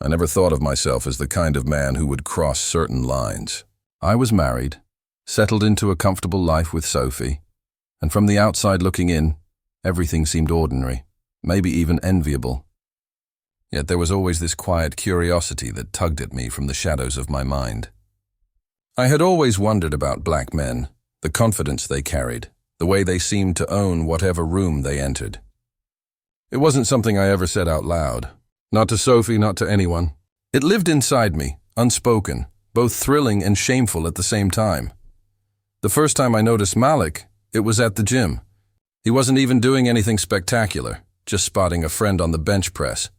I never thought of myself as the kind of man who would cross certain lines. I was married, settled into a comfortable life with Sophie, and from the outside looking in, everything seemed ordinary, maybe even enviable. Yet there was always this quiet curiosity that tugged at me from the shadows of my mind. I had always wondered about black men, the confidence they carried, the way they seemed to own whatever room they entered. It wasn't something I ever said out loud. Not to Sophie, not to anyone. It lived inside me, unspoken, both thrilling and shameful at the same time. The first time I noticed Malik, it was at the gym. He wasn't even doing anything spectacular, just spotting a friend on the bench press.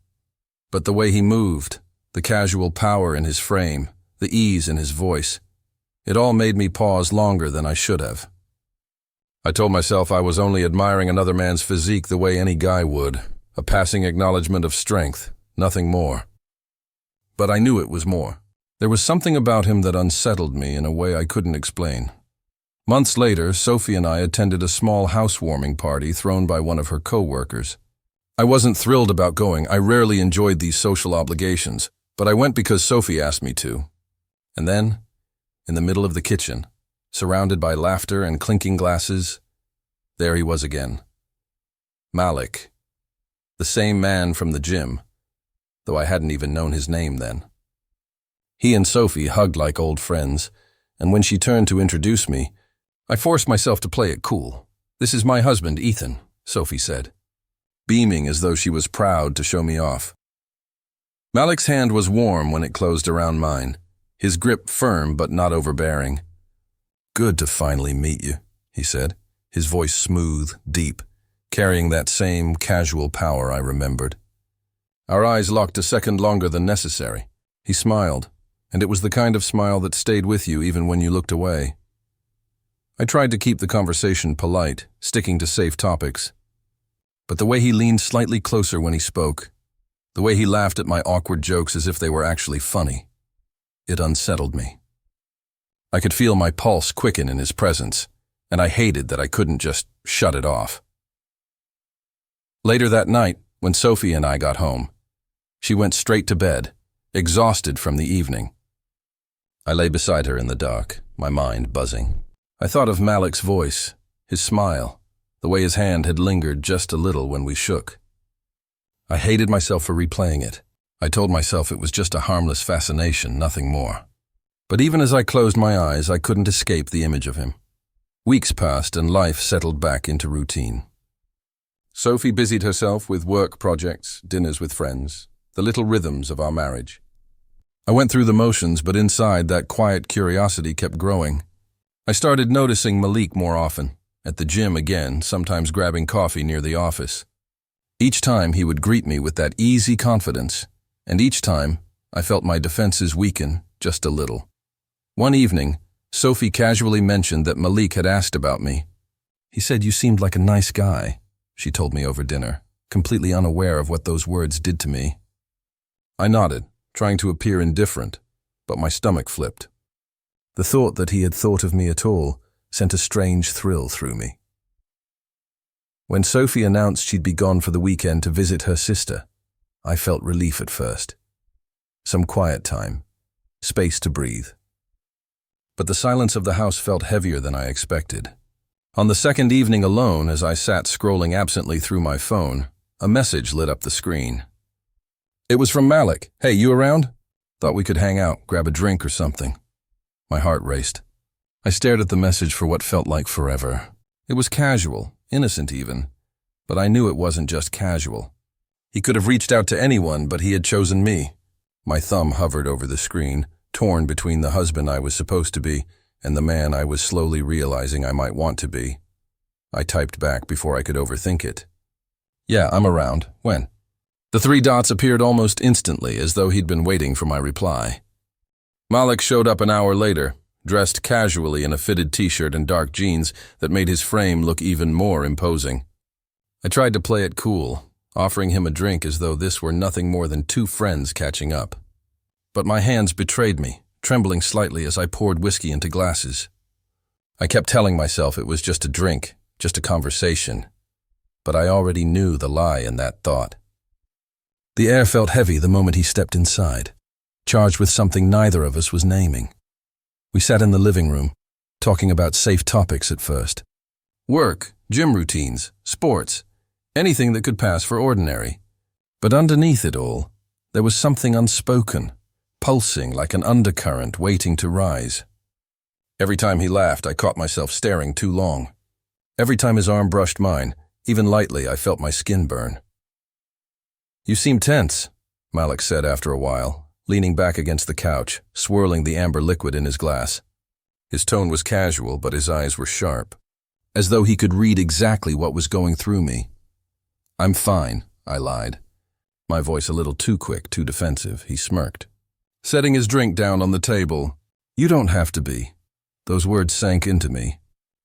But the way he moved, the casual power in his frame, the ease in his voice, it all made me pause longer than I should have. I told myself I was only admiring another man's physique the way any guy would, a passing acknowledgement of strength, nothing more. But I knew it was more. There was something about him that unsettled me in a way I couldn't explain. Months later, Sophie and I attended a small housewarming party thrown by one of her co-workers. I wasn't thrilled about going. I rarely enjoyed these social obligations, but I went because Sophie asked me to. And then, in the middle of the kitchen, surrounded by laughter and clinking glasses, there he was again. Malik. The same man from the gym, though I hadn't even known his name then. He and Sophie hugged like old friends, and when she turned to introduce me, I forced myself to play it cool. "This is my husband, Ethan," Sophie said, beaming as though she was proud to show me off. Malik's hand was warm when it closed around mine, his grip firm but not overbearing. "Good to finally meet you," he said, his voice smooth, deep, carrying that same casual power I remembered. Our eyes locked a second longer than necessary. He smiled, and it was the kind of smile that stayed with you even when you looked away. I tried to keep the conversation polite, sticking to safe topics. But the way he leaned slightly closer when he spoke, the way he laughed at my awkward jokes as if they were actually funny, it unsettled me. I could feel my pulse quicken in his presence, and I hated that I couldn't just shut it off. Later that night, when Sophie and I got home, she went straight to bed, exhausted from the evening. I lay beside her in the dark, my mind buzzing. I thought of Malik's voice, his smile, the way his hand had lingered just a little when we shook. I hated myself for replaying it. I told myself it was just a harmless fascination, nothing more. But even as I closed my eyes, I couldn't escape the image of him. Weeks passed and life settled back into routine. Sophie busied herself with work projects, dinners with friends, the little rhythms of our marriage. I went through the motions, but inside that quiet curiosity kept growing. I started noticing Malik more often, at the gym again, sometimes grabbing coffee near the office. Each time he would greet me with that easy confidence, and each time I felt my defenses weaken just a little. One evening, Sophie casually mentioned that Malik had asked about me. "He said you seemed like a nice guy," she told me over dinner, completely unaware of what those words did to me. I nodded, trying to appear indifferent, but my stomach flipped. The thought that he had thought of me at all sent a strange thrill through me. When Sophie announced she'd be gone for the weekend to visit her sister, I felt relief at first. Some quiet time, space to breathe. But the silence of the house felt heavier than I expected. On the second evening alone, as I sat scrolling absently through my phone, a message lit up the screen. It was from Malik. "Hey, you around? Thought we could hang out, grab a drink or something." My heart raced. I stared at the message for what felt like forever. It was casual, innocent even, but I knew it wasn't just casual. He could have reached out to anyone, but he had chosen me. My thumb hovered over the screen, torn between the husband I was supposed to be and the man I was slowly realizing I might want to be. I typed back before I could overthink it. "Yeah, I'm around. When?" The three dots appeared almost instantly, as though he'd been waiting for my reply. Malik showed up an hour later, dressed casually in a fitted t-shirt and dark jeans that made his frame look even more imposing. I tried to play it cool, offering him a drink as though this were nothing more than two friends catching up. But my hands betrayed me, trembling slightly as I poured whiskey into glasses. I kept telling myself it was just a drink, just a conversation, but I already knew the lie in that thought. The air felt heavy the moment he stepped inside, charged with something neither of us was naming. We sat in the living room, talking about safe topics at first. Work, gym routines, sports, anything that could pass for ordinary. But underneath it all, there was something unspoken, pulsing like an undercurrent waiting to rise. Every time he laughed, I caught myself staring too long. Every time his arm brushed mine, even lightly, I felt my skin burn. "You seem tense," Malik said after a while, leaning back against the couch, swirling the amber liquid in his glass. His tone was casual, but his eyes were sharp, as though he could read exactly what was going through me. "I'm fine," I lied. My voice a little too quick, too defensive. He smirked, setting his drink down on the table. "You don't have to be." Those words sank into me.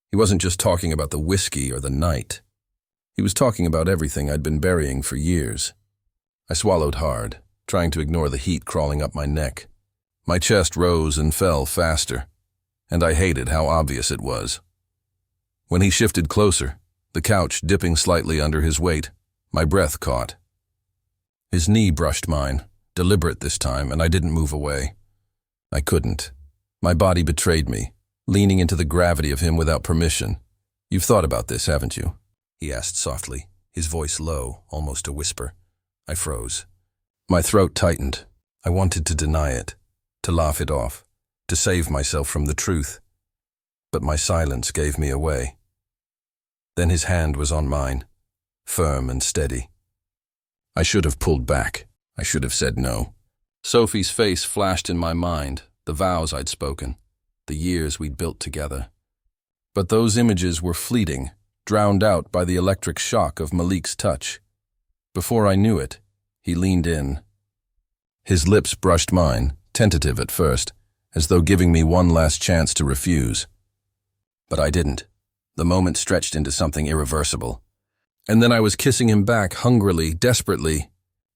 He wasn't just talking about the whiskey or the night. He was talking about everything I'd been burying for years. I swallowed hard, trying to ignore the heat crawling up my neck. My chest rose and fell faster, and I hated how obvious it was. When he shifted closer, the couch dipping slightly under his weight, my breath caught. His knee brushed mine, deliberate this time, and I didn't move away. I couldn't. My body betrayed me, leaning into the gravity of him without permission. "You've thought about this, haven't you?" he asked softly, his voice low, almost a whisper. I froze. My throat tightened. I wanted to deny it, to laugh it off, to save myself from the truth. But my silence gave me away. Then his hand was on mine, firm and steady. I should have pulled back. I should have said no. Sophie's face flashed in my mind, the vows I'd spoken, the years we'd built together. But those images were fleeting, drowned out by the electric shock of Malik's touch. Before I knew it, he leaned in. His lips brushed mine, tentative at first, as though giving me one last chance to refuse. But I didn't. The moment stretched into something irreversible. And then I was kissing him back hungrily, desperately,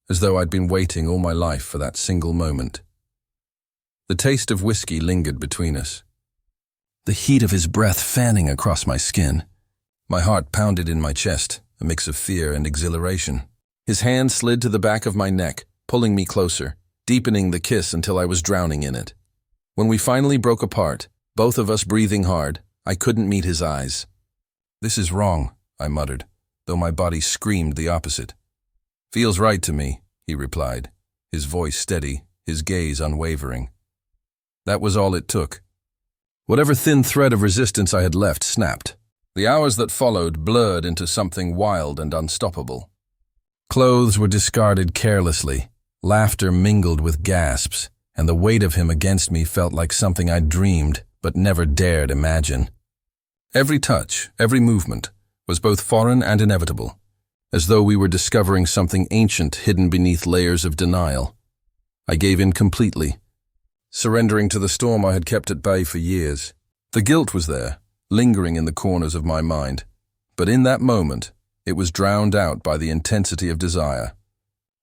as though I'd been waiting all my life for that single moment. The taste of whiskey lingered between us, the heat of his breath fanning across my skin. My heart pounded in my chest, a mix of fear and exhilaration. His hand slid to the back of my neck, pulling me closer, deepening the kiss until I was drowning in it. When we finally broke apart, both of us breathing hard, I couldn't meet his eyes. "This is wrong," I muttered, though my body screamed the opposite. "Feels right to me," he replied, his voice steady, his gaze unwavering. That was all it took. Whatever thin thread of resistance I had left snapped. The hours that followed blurred into something wild and unstoppable. Clothes were discarded carelessly, laughter mingled with gasps, and the weight of him against me felt like something I'd dreamed but never dared imagine. Every touch, every movement, was both foreign and inevitable, as though we were discovering something ancient hidden beneath layers of denial. I gave in completely, surrendering to the storm I had kept at bay for years. The guilt was there, lingering in the corners of my mind, but in that moment, it was drowned out by the intensity of desire.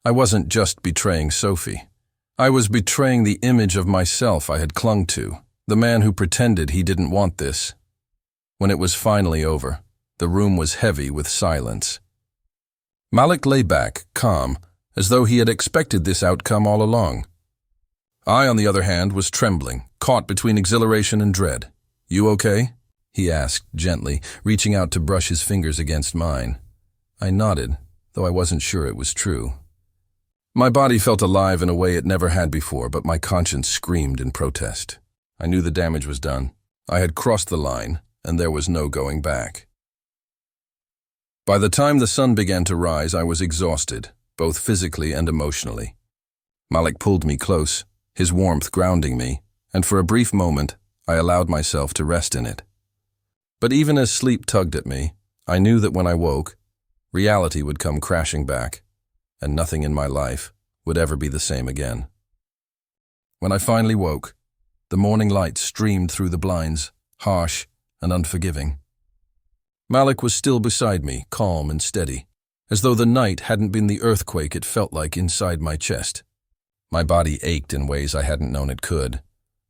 I wasn't just betraying Sophie. I was betraying the image of myself I had clung to, the man who pretended he didn't want this. When it was finally over, the room was heavy with silence. Malik lay back, calm, as though he had expected this outcome all along. I, on the other hand, was trembling, caught between exhilaration and dread. "You okay?" he asked gently, reaching out to brush his fingers against mine. I nodded, though I wasn't sure it was true. My body felt alive in a way it never had before, but my conscience screamed in protest. I knew the damage was done. I had crossed the line, and there was no going back. By the time the sun began to rise, I was exhausted, both physically and emotionally. Malik pulled me close, his warmth grounding me, and for a brief moment, I allowed myself to rest in it. But even as sleep tugged at me, I knew that when I woke, reality would come crashing back, and nothing in my life would ever be the same again. When I finally woke, the morning light streamed through the blinds, harsh and unforgiving. Malik was still beside me, calm and steady, as though the night hadn't been the earthquake it felt like inside my chest. My body ached in ways I hadn't known it could,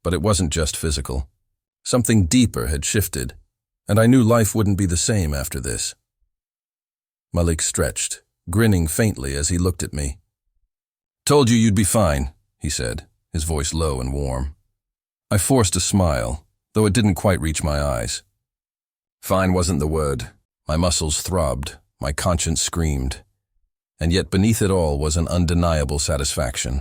but it wasn't just physical. Something deeper had shifted, and I knew life wouldn't be the same after this. Malik stretched, grinning faintly as he looked at me. Told you you'd be fine, he said, his voice low and warm. I forced a smile, though it didn't quite reach my eyes. Fine wasn't the word. My muscles throbbed, my conscience screamed. And yet beneath it all was an undeniable satisfaction.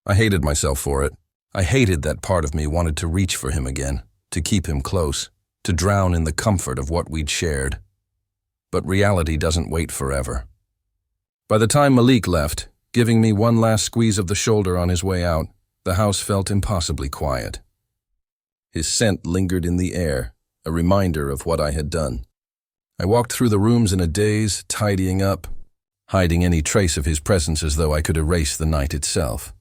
I hated myself for it. I hated that part of me wanted to reach for him again, to keep him close, to drown in the comfort of what we'd shared. But reality doesn't wait forever. By the time Malik left, giving me one last squeeze of the shoulder on his way out, the house felt impossibly quiet. His scent lingered in the air, a reminder of what I had done. I walked through the rooms in a daze, tidying up, hiding any trace of his presence as though I could erase the night itself.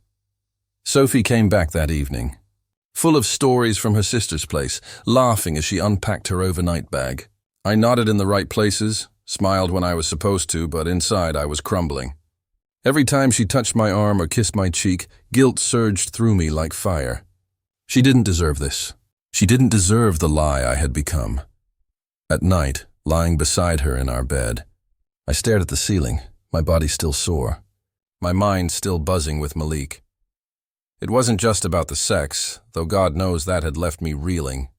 Sophie came back that evening, full of stories from her sister's place, laughing as she unpacked her overnight bag. I nodded in the right places, smiled when I was supposed to, but inside I was crumbling. Every time she touched my arm or kissed my cheek, guilt surged through me like fire. She didn't deserve this. She didn't deserve the lie I had become. At night, lying beside her in our bed, I stared at the ceiling, my body still sore, my mind still buzzing with Malik. It wasn't just about the sex, though God knows that had left me reeling.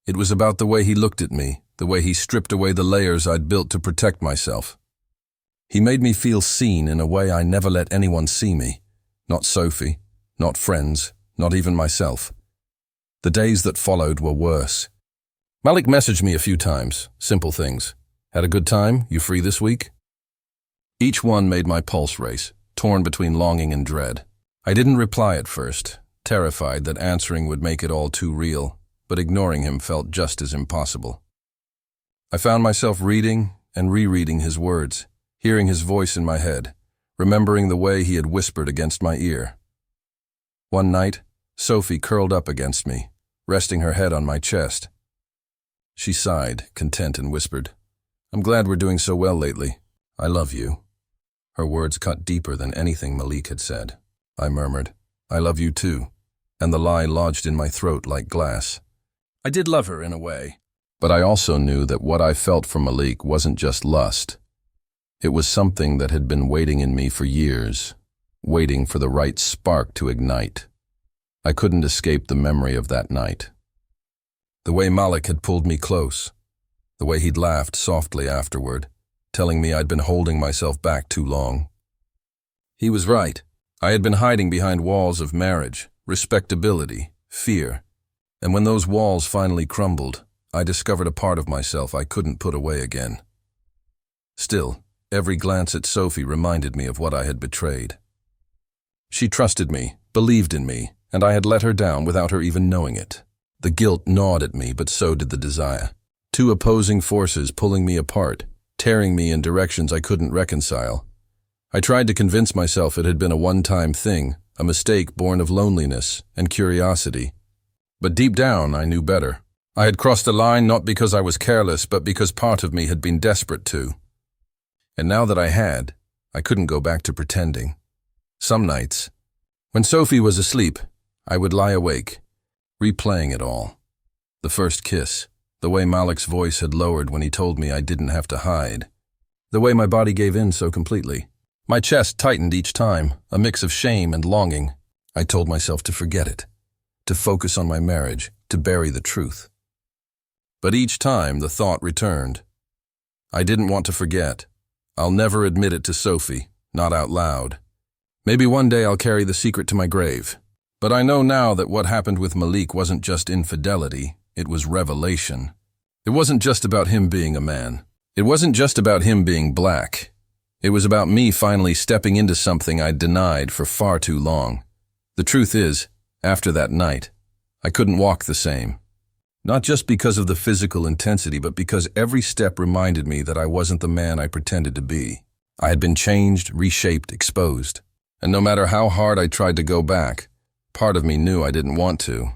It was about the way he looked at me, the way he stripped away the layers I'd built to protect myself. He made me feel seen in a way I never let anyone see me. Not Sophie, not friends, not even myself. The days that followed were worse. Malik messaged me a few times, simple things. Had a good time? You free this week? Each one made my pulse race, torn between longing and dread. I didn't reply at first, terrified that answering would make it all too real, but ignoring him felt just as impossible. I found myself reading and rereading his words, hearing his voice in my head, remembering the way he had whispered against my ear. One night, Sophie curled up against me, resting her head on my chest. She sighed, content, and whispered, "I'm glad we're doing so well lately. I love you." Her words cut deeper than anything Malik had said. I murmured, "I love you too," and the lie lodged in my throat like glass. I did love her in a way, but I also knew that what I felt for Malik wasn't just lust. It was something that had been waiting in me for years, waiting for the right spark to ignite. I couldn't escape the memory of that night. The way Malik had pulled me close, the way he'd laughed softly afterward, telling me I'd been holding myself back too long. He was right. I had been hiding behind walls of marriage, respectability, fear, and when those walls finally crumbled, I discovered a part of myself I couldn't put away again. Still, every glance at Sophie reminded me of what I had betrayed. She trusted me, believed in me, and I had let her down without her even knowing it. The guilt gnawed at me, but so did the desire. Two opposing forces pulling me apart, tearing me in directions I couldn't reconcile. I tried to convince myself it had been a one-time thing, a mistake born of loneliness and curiosity. But deep down, I knew better. I had crossed a line not because I was careless, but because part of me had been desperate to. And now that I had, I couldn't go back to pretending. Some nights, when Sophie was asleep, I would lie awake, replaying it all. The first kiss, the way Malik's voice had lowered when he told me I didn't have to hide, the way my body gave in so completely. My chest tightened each time, a mix of shame and longing. I told myself to forget it, to focus on my marriage, to bury the truth. But each time the thought returned. I didn't want to forget. I'll never admit it to Sophie, not out loud. Maybe one day I'll carry the secret to my grave. But I know now that what happened with Malik wasn't just infidelity, it was revelation. It wasn't just about him being a man. It wasn't just about him being black. It was about me finally stepping into something I'd denied for far too long. The truth is, after that night, I couldn't walk the same. Not just because of the physical intensity, but because every step reminded me that I wasn't the man I pretended to be. I had been changed, reshaped, exposed. And no matter how hard I tried to go back, part of me knew I didn't want to.